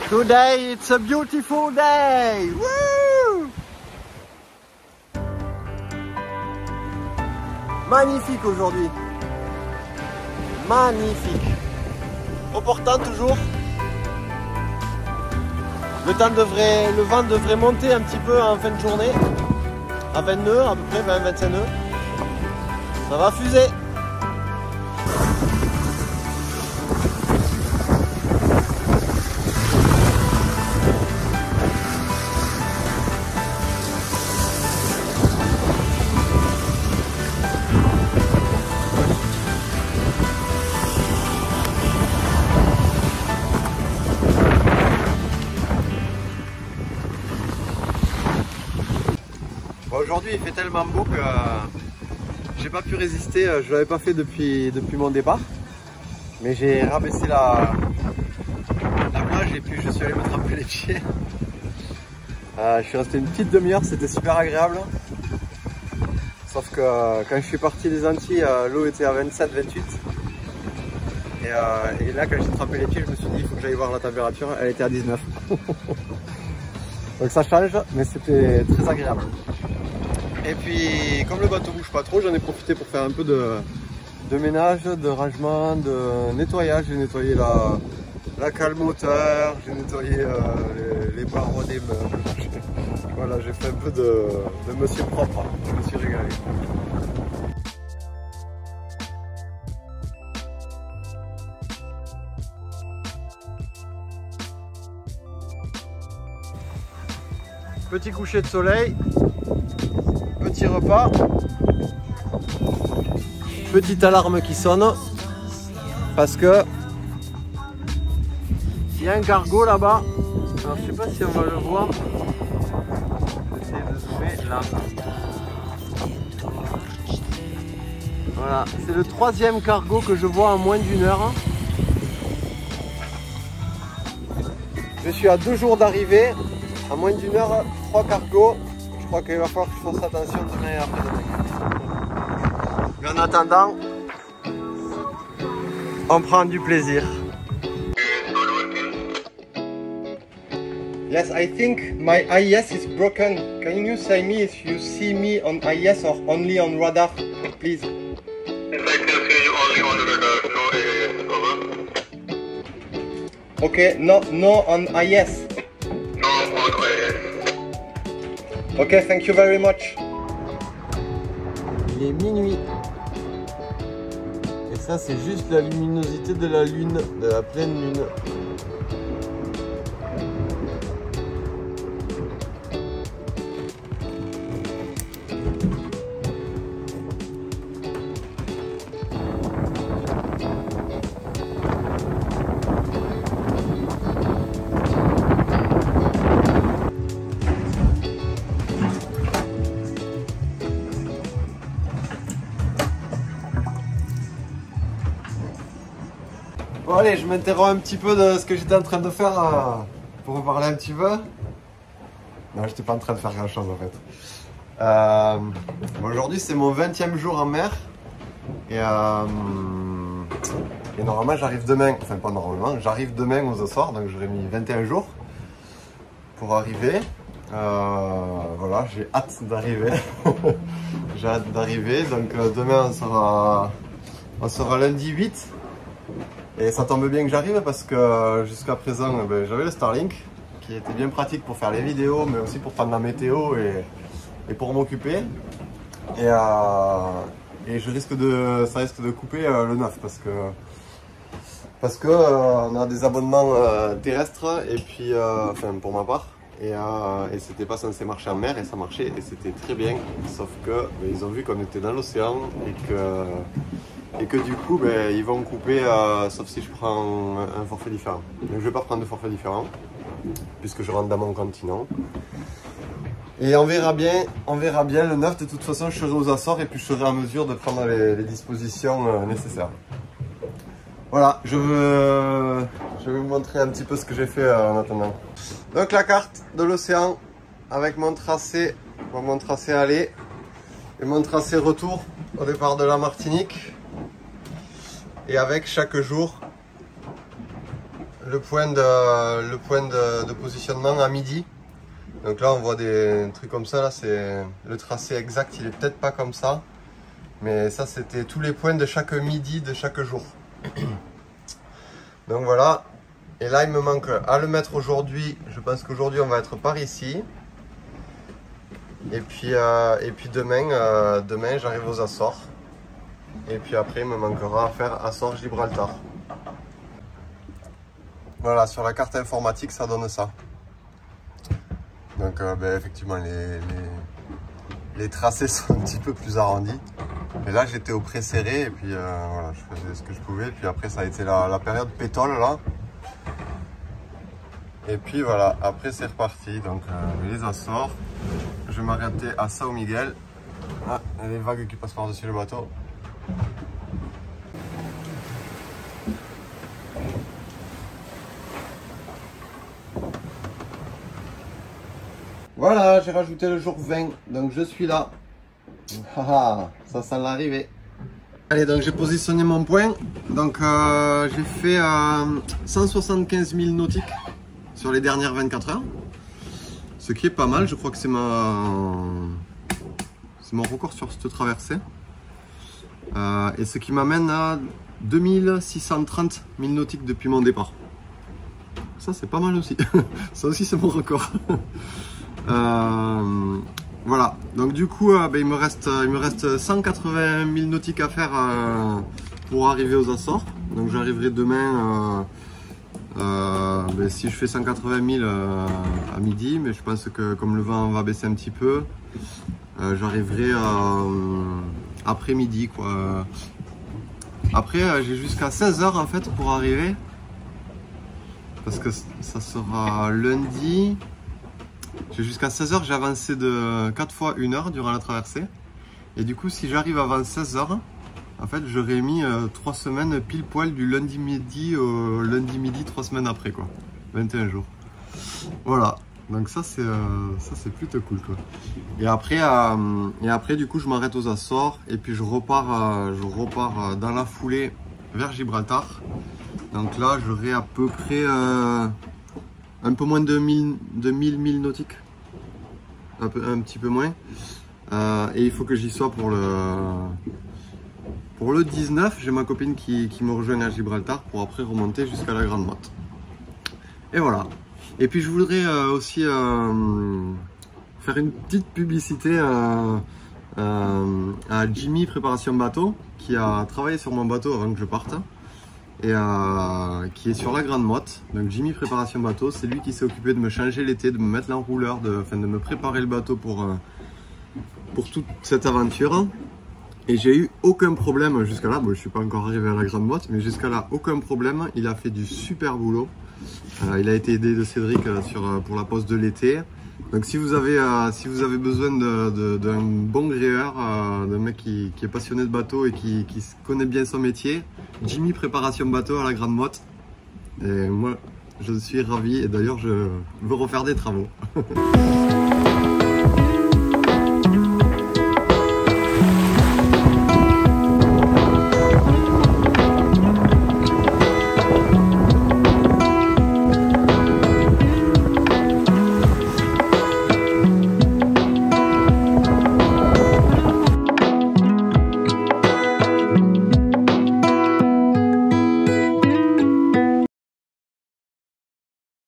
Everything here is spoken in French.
Today it's a beautiful day. Woo! Magnifique aujourd'hui. Magnifique. Opportun toujours. Le vent devrait monter un petit peu en fin de journée. À 20 nœuds, à peu près 20-25 nœuds. Ça va fuser. Aujourd'hui il fait tellement beau que j'ai pas pu résister, je l'avais pas fait depuis mon départ, mais j'ai rabaissé la plage et puis je suis allé me tremper les pieds. Je suis resté une petite demi-heure, c'était super agréable, sauf que quand je suis parti des Antilles, l'eau était à 27-28 et là quand j'ai trempé les pieds je me suis dit il faut que j'aille voir la température, elle était à 19. Donc ça change, mais c'était très agréable. Et puis, comme le bateau bouge pas trop, j'en ai profité pour faire un peu de ménage, de rangement, de nettoyage. J'ai nettoyé la cale moteur, j'ai nettoyé les barreaux des meubles. Voilà, j'ai fait un peu de monsieur propre. Je me suis régalé. Petit coucher de soleil. Petit repas, petite alarme qui sonne parce que il y a un cargo là-bas. Alors je sais pas si on va le voir. J'essaie de zoomer là. Voilà, c'est le 3e cargo que je vois en moins d'une heure. Je suis à 2 jours d'arrivée, en moins d'une heure, 3 cargos. Je crois qu'il va falloir que je fasse attention demain et après-demain. Mais en attendant, on prend du plaisir. Yes, I think my AIS is broken. Can you say me if you see me on AIS or only on radar, please? Yes, I can see you only on radar, no AIS, over. Okay, no on AIS. No on AIS. Ok, thank you very much. Il est minuit. Et ça, c'est juste la luminosité de la lune, de la pleine lune. Bon allez, je m'interromps un petit peu de ce que j'étais en train de faire pour vous parler un petit peu. Non, j'étais pas en train de faire grand chose en fait. Bon, aujourd'hui c'est mon 20e jour en mer. Et normalement j'arrive demain, enfin pas normalement, j'arrive demain aux Açores, donc j'aurais mis 21 jours pour arriver. Voilà, j'ai hâte d'arriver. J'ai hâte d'arriver, donc demain on sera lundi 8. Et ça tombe bien que j'arrive parce que jusqu'à présent j'avais le Starlink qui était bien pratique pour faire les vidéos mais aussi pour prendre la météo et pour m'occuper. Et ça risque de couper le 9 parce que on a des abonnements terrestres et puis enfin pour ma part et c'était pas censé marcher en mer et ça marchait et c'était très bien, sauf que ils ont vu qu'on était dans l'océan et que du coup ils vont couper sauf si je prends un forfait différent. Donc je vais pas prendre de forfait différent puisque je rentre dans mon continent. Et on verra bien le 9, de toute façon je serai aux Açores et puis je serai en mesure de prendre les dispositions nécessaires. Voilà, je vais vous montrer un petit peu ce que j'ai fait en attendant. Donc la carte de l'océan avec mon tracé aller et mon tracé retour au départ de la Martinique. Et avec chaque jour le point de positionnement à midi. Donc là on voit des trucs comme ça, là c'est le tracé exact, il est peut-être pas comme ça. Mais ça c'était tous les points de chaque midi de chaque jour. Donc voilà. Et là il me manque à le mettre aujourd'hui. Je pense qu'aujourd'hui on va être par ici. Et puis demain j'arrive aux Açores. Et puis après il me manquera à faire Açores-Gibraltar. Voilà, sur la carte informatique ça donne ça. Donc effectivement les tracés sont un petit peu plus arrondis. Et là j'étais au pré-serré et puis voilà, je faisais ce que je pouvais. Et puis après ça a été la période pétole là. Et puis voilà, après c'est reparti. Donc les Açores. Je vais m'arrêter à São Miguel. Ah, il y a les vagues qui passent par-dessus le bateau. Voilà, j'ai rajouté le jour 20, donc je suis là. Haha, ça sent l'arrivée. Allez, donc j'ai positionné mon point. Donc j'ai fait 175 000 nautiques sur les dernières 24 heures. Ce qui est pas mal, je crois que c'est mon record sur cette traversée. Et ce qui m'amène à 2630 000 nautiques depuis mon départ. Ça c'est pas mal aussi. Ça aussi c'est mon record. Voilà, donc du coup il me reste 180 000 nautiques à faire pour arriver aux Açores. Donc j'arriverai demain. Si je fais 180 000 à midi, mais je pense que comme le vent va baisser un petit peu, j'arriverai après midi quoi. Après j'ai jusqu'à 16 h en fait pour arriver, parce que ça sera lundi. J'ai jusqu'à 16 h, j'ai avancé de 4 fois 1 heure durant la traversée. Et du coup si j'arrive avant 16 h, en fait, j'aurais mis 3 semaines pile poil du lundi midi au lundi midi 3 semaines après quoi. 21 jours. Voilà. Donc ça c'est plutôt cool quoi. Et après du coup je m'arrête aux Açores et puis je repars dans la foulée vers Gibraltar. Donc là j'aurai à peu près un peu moins de 1000 milles nautiques. Un petit peu moins. Et il faut que j'y sois pour le 19, j'ai ma copine qui me rejoint à Gibraltar pour après remonter jusqu'à la Grande Motte. Et voilà. Et puis je voudrais aussi faire une petite publicité à Jimmy Préparation Bateau, qui a travaillé sur mon bateau avant que je parte. Et qui est sur la Grande Motte. Donc Jimmy Préparation Bateau, c'est lui qui s'est occupé de me changer l'été, de me mettre l'enrouleur, de me préparer le bateau pour toute cette aventure. Et j'ai eu aucun problème jusqu'à là. Bon, je suis pas encore arrivé à la Grande Motte, mais jusqu'à là, aucun problème. Il a fait du super boulot. Il a été aidé de Cédric pour la pause de l'été. Donc si vous avez besoin d'un bon gréeur, d'un mec qui est passionné de bateau et qui connaît bien son métier, Jimmy Préparation Bateau à la Grande Motte. Et moi, je suis ravi et d'ailleurs, je veux refaire des travaux.